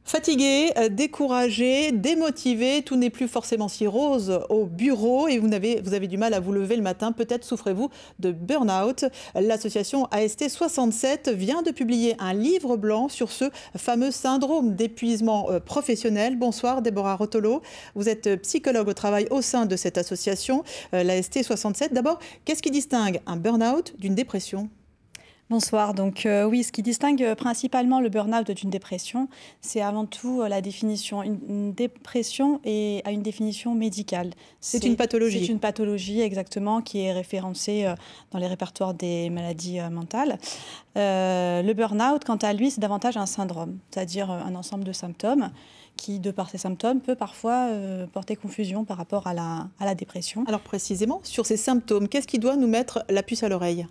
Fatigué, découragé, démotivé, tout n'est plus forcément si rose au bureau et vous avez du mal à vous lever le matin. Peut-être souffrez-vous de burn-out. L'association AST 67 vient de publier un livre blanc sur ce fameux syndrome d'épuisement professionnel. Bonsoir Déborah Rotolo, vous êtes psychologue au travail au sein de cette association, l'AST 67. D'abord, qu'est-ce qui distingue un burn-out d'une dépression ? Bonsoir. Donc oui, ce qui distingue principalement le burn-out d'une dépression, c'est avant tout la définition. Une dépression a une définition médicale. C'est une pathologie. C'est une pathologie, exactement, qui est référencée dans les répertoires des maladies mentales. Le burn-out, quant à lui, c'est davantage un syndrome, c'est-à-dire un ensemble de symptômes qui, de par ces symptômes, peut parfois porter confusion par rapport à la dépression. Alors précisément, sur ces symptômes, qu'est-ce qui doit nous mettre la puce à l'oreille ?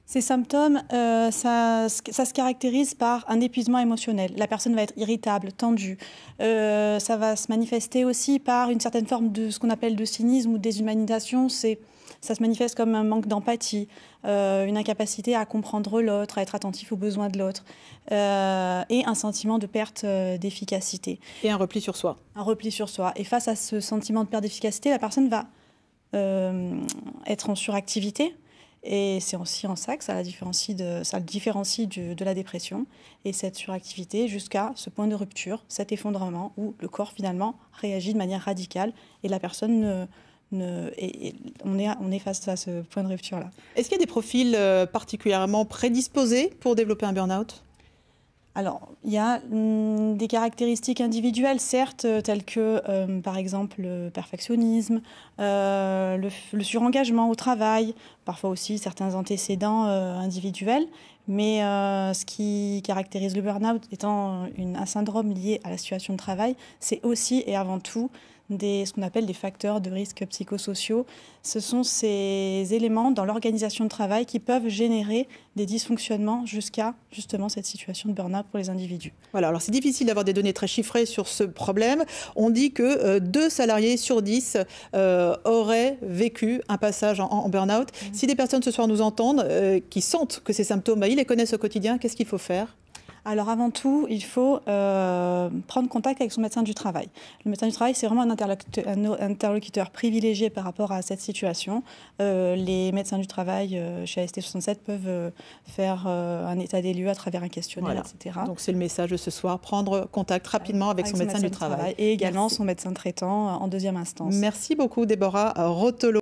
Ces symptômes, ça se caractérise par un épuisement émotionnel. La personne va être irritable, tendue. Ça va se manifester aussi par une certaine forme de ce qu'on appelle de cynisme ou de déshumanisation. Ça se manifeste comme un manque d'empathie, une incapacité à comprendre l'autre, à être attentif aux besoins de l'autre, et un sentiment de perte d'efficacité. Et un repli sur soi. Un repli sur soi. Et face à ce sentiment de perte d'efficacité, la personne va être en suractivité. Et c'est aussi en ça que ça le différencie de la dépression et cette suractivité jusqu'à ce point de rupture, cet effondrement où le corps finalement réagit de manière radicale et la personne on est face à ce point de rupture-là. Est-ce qu'il y a des profils particulièrement prédisposés pour développer un burn-out ? Alors, il y a des caractéristiques individuelles, certes, telles que, par exemple, le perfectionnisme, le surengagement au travail, parfois aussi certains antécédents individuels. Mais ce qui caractérise le burn-out étant un syndrome lié à la situation de travail, c'est aussi et avant tout ce qu'on appelle des facteurs de risque psychosociaux. Ce sont ces éléments dans l'organisation de travail qui peuvent générer des dysfonctionnements jusqu'à justement cette situation de burn-out pour les individus. Voilà, alors c'est difficile d'avoir des données très chiffrées sur ce problème. On dit que 2 salariés sur 10 auraient vécu un passage en burn-out. Si des personnes ce soir nous entendent, qui sentent que ces symptômes, ils les connaissent au quotidien, qu'est-ce qu'il faut faire ? Alors avant tout, il faut prendre contact avec son médecin du travail. Le médecin du travail, c'est vraiment un interlocuteur privilégié par rapport à cette situation. Les médecins du travail chez AST 67 peuvent faire un état des lieux à travers un questionnaire, voilà. etc. Donc c'est le message de ce soir, prendre contact rapidement avec son médecin du travail. Et également son médecin traitant en deuxième instance. Merci beaucoup Déborah Rotolo.